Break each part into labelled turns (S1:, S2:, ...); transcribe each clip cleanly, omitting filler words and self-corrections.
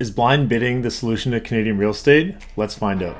S1: Is blind bidding the solution to Canadian real estate? Let's find out.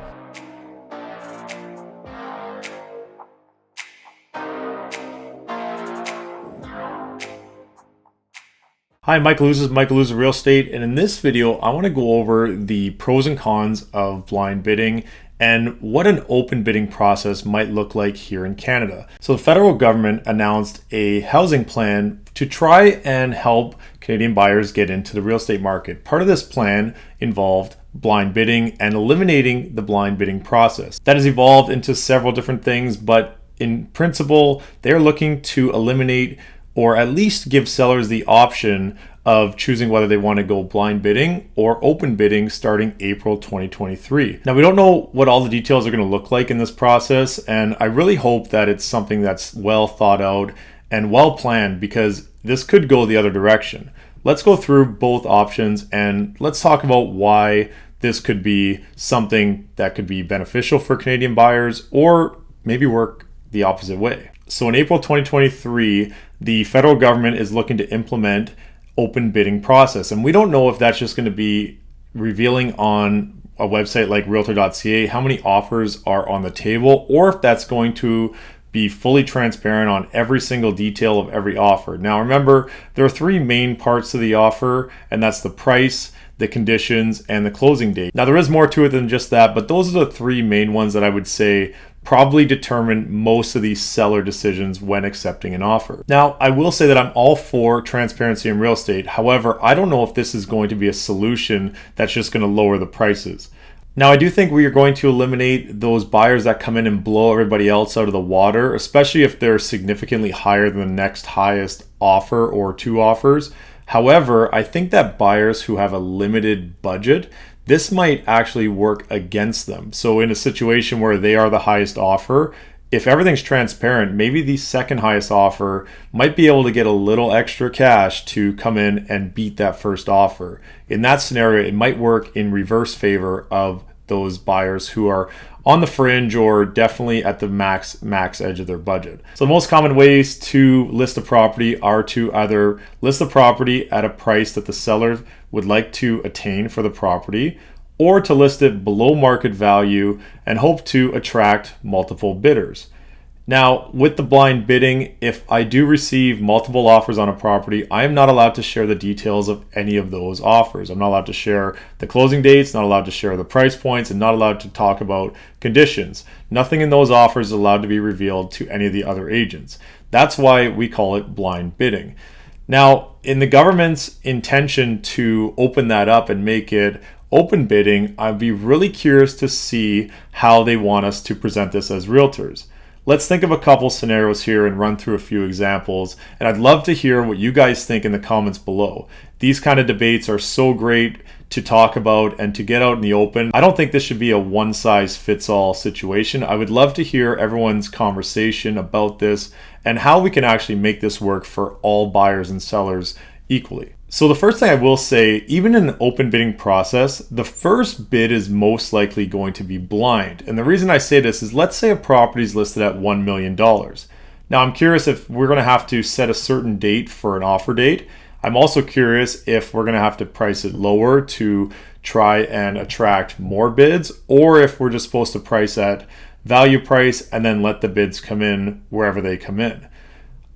S1: Hi, Michael Ouzas Real Estate, and in this video, I want to go over the pros and cons of blind bidding and what an open bidding process might look like here in Canada. So the federal government announced a housing plan to try and help Canadian buyers get into the real estate market. Part of this plan involved blind bidding and eliminating the blind bidding process. That has evolved into several different things, but in principle, they're looking to eliminate or at least give sellers the option of choosing whether they want to go blind bidding or open bidding starting April 2023. Now, we don't know what all the details are going to look like in this process, and I really hope that it's something that's well thought out and well planned, because this could go the other direction. Let's go through both options and let's talk about why this could be something that could be beneficial for Canadian buyers or maybe work the opposite way. So in April 2023, the federal government is looking to implement open bidding process. And we don't know if that's just going to be revealing on a website like realtor.ca how many offers are on the table, or if that's going to be fully transparent on every single detail of every offer. Now remember, there are three main parts to the offer, and that's the price, the conditions, and the closing date. Now there is more to it than just that, but those are the three main ones that I would say probably determine most of these seller decisions when accepting an offer. Now, I will say that I'm all for transparency in real estate. However, I don't know if this is going to be a solution that's just going to lower the prices. Now, I do think we are going to eliminate those buyers that come in and blow everybody else out of the water, especially if they're significantly higher than the next highest offer or two offers. However, I think that buyers who have a limited budget, this might actually work against them. So in a situation where they are the highest offer, if everything's transparent, maybe the second highest offer might be able to get a little extra cash to come in and beat that first offer. In that scenario, it might work in reverse favor of those buyers who are on the fringe or definitely at the max edge of their budget. So the most common ways to list a property are to either list the property at a price that the seller would like to attain for the property, or to list it below market value and hope to attract multiple bidders. Now, with the blind bidding, if I do receive multiple offers on a property, I am not allowed to share the details of any of those offers. I'm not allowed to share the closing dates, not allowed to share the price points, and not allowed to talk about conditions. Nothing in those offers is allowed to be revealed to any of the other agents. That's why we call it blind bidding. Now, in the government's intention to open that up and make it open bidding, I'd be really curious to see how they want us to present this as realtors. Let's think of a couple scenarios here and run through a few examples, and I'd love to hear what you guys think in the comments below. These kind of debates are so great to talk about and to get out in the open. I don't think this should be a one-size-fits-all situation. I would love to hear everyone's conversation about this and how we can actually make this work for all buyers and sellers equally. So the first thing I will say, even in an open bidding process, the first bid is most likely going to be blind. And the reason I say this is, let's say a property is listed at $1 million. Now I'm curious if we're going to have to set a certain date for an offer date. I'm also curious if we're going to have to price it lower to try and attract more bids, or if we're just supposed to price at value price and then let the bids come in wherever they come in.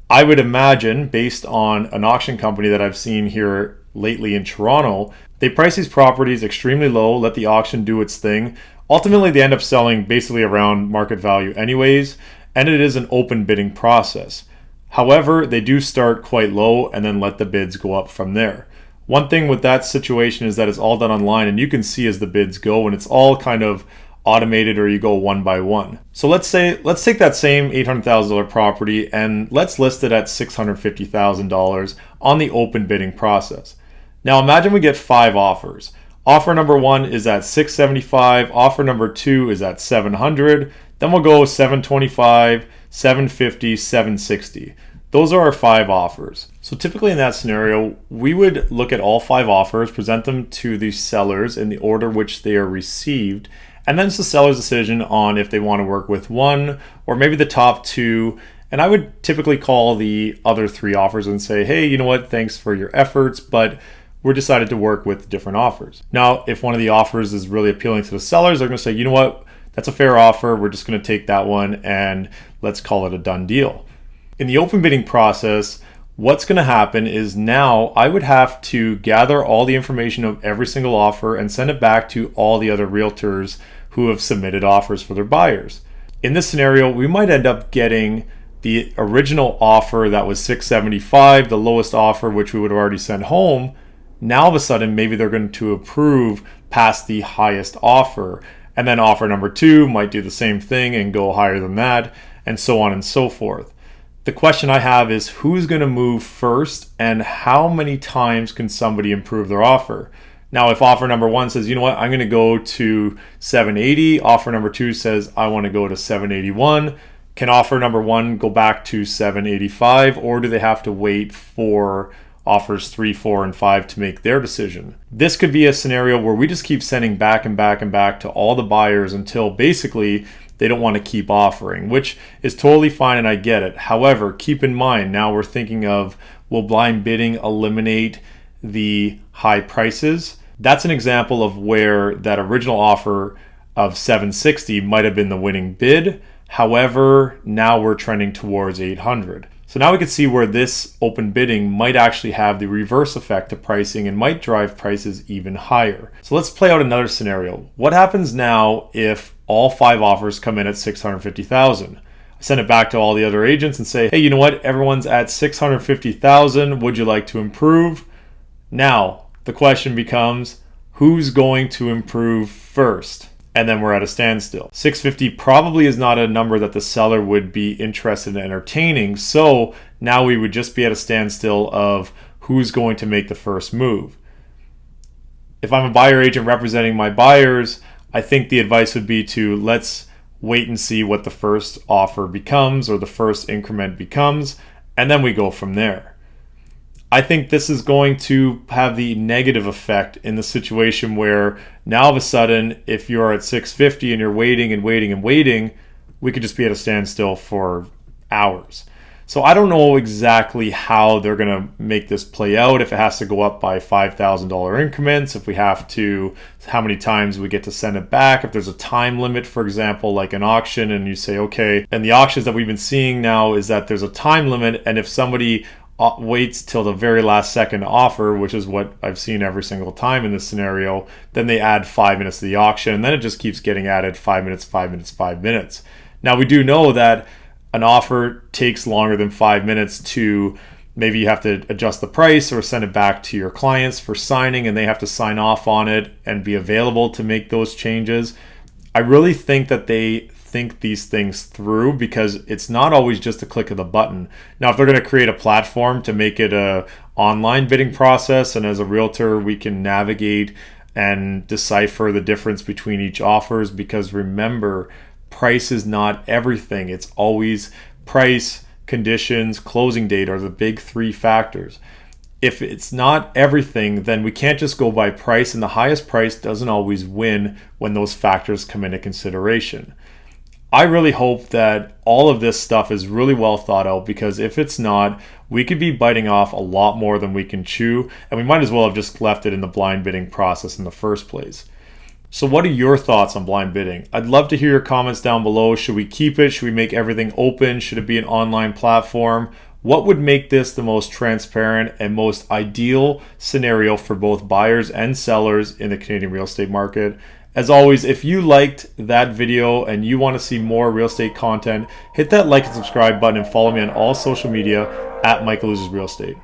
S1: I would imagine, based on an auction company that I've seen here lately in Toronto, they price these properties extremely low, let the auction do its thing. Ultimately, they end up selling basically around market value anyways, and it is an open bidding process. However, they do start quite low and then let the bids go up from there. One thing with that situation is that it's all done online, and you can see as the bids go, and it's all kind of automated, or you go one by one. So let's take that same $800,000 property and let's list it at $650,000 on the open bidding process. Now imagine we get 5 offers. Offer number 1 is at $675, offer number 2 is at $700, then we'll go $725, $750, $760. Those are our 5 offers. So typically in that scenario, we would look at all 5 offers, present them to the sellers in the order which they are received, and then it's the seller's decision on if they want to work with one or maybe the top 2. And I would typically call the other 3 offers and say, hey, you know what, thanks for your efforts, but we decided to work with different offers. Now, if one of the offers is really appealing to the sellers, they're going to say, you know what, that's a fair offer. We're just going to take that one and let's call it a done deal. In the open bidding process, what's going to happen is now I would have to gather all the information of every single offer and send it back to all the other realtors who have submitted offers for their buyers. In this scenario, we might end up getting the original offer that was $675, the lowest offer, which we would have already sent home. Now all of a sudden, maybe they're going to approve past the highest offer. And then offer number 2 might do the same thing and go higher than that, and so on and so forth. The question I have is who's going to move first and how many times can somebody improve their offer? Now, if offer number 1 says, you know what, I'm going to go to 780, offer number 2 says, I want to go to 781, can offer number 1 go back to 785, or do they have to wait for offers 3, 4, and 5 to make their decision? This could be a scenario where we just keep sending back and back and back to all the buyers until basically they don't want to keep offering, which is totally fine and I get it. However, keep in mind, now we're thinking of, will blind bidding eliminate the high prices? That's an example of where that original offer of 760 might have been the winning bid. However, now we're trending towards 800. So now we can see where this open bidding might actually have the reverse effect to pricing and might drive prices even higher. So let's play out another scenario. What happens now if all 5 offers come in at $650,000? I send it back to all the other agents and say, hey, you know what? Everyone's at $650,000. Would you like to improve? Now, the question becomes, who's going to improve first? And then we're at a standstill. 650 probably is not a number that the seller would be interested in entertaining. So now we would just be at a standstill of who's going to make the first move. If I'm a buyer agent representing my buyers, I think the advice would be to let's wait and see what the first offer becomes or the first increment becomes, and then we go from there. I think this is going to have the negative effect in the situation where now all of a sudden, if you're at 650 and you're waiting and waiting and waiting, we could just be at a standstill for hours. So I don't know exactly how they're going to make this play out, if it has to go up by $5,000 increments, if we have to, how many times we get to send it back, if there's a time limit, for example, like an auction, and you say, okay, and the auctions that we've been seeing now is that there's a time limit, and if somebody waits till the very last second offer, which is what I've seen every single time in this scenario, then they add 5 minutes to the auction, and then it just keeps getting added 5 minutes, 5 minutes, 5 minutes. Now we do know that an offer takes longer than 5 minutes to, maybe you have to adjust the price or send it back to your clients for signing, and they have to sign off on it and be available to make those changes. I really think that they think these things through, because it's not always just a click of the button. Now, if they're going to create a platform to make it a online bidding process, and as a realtor we can navigate and decipher the difference between each offers, because remember, price is not everything. It's always price, conditions, closing date are the big 3 factors. If it's not everything, then we can't just go by price, and the highest price doesn't always win when those factors come into consideration. I really hope that all of this stuff is really well thought out, because if it's not, we could be biting off a lot more than we can chew, and we might as well have just left it in the blind bidding process in the first place. So what are your thoughts on blind bidding? I'd love to hear your comments down below. Should we keep it? Should we make everything open? Should it be an online platform? What would make this the most transparent and most ideal scenario for both buyers and sellers in the Canadian real estate market? As always, if you liked that video and you want to see more real estate content, hit that like and subscribe button and follow me on all social media at Michael Ouzas Real Estate.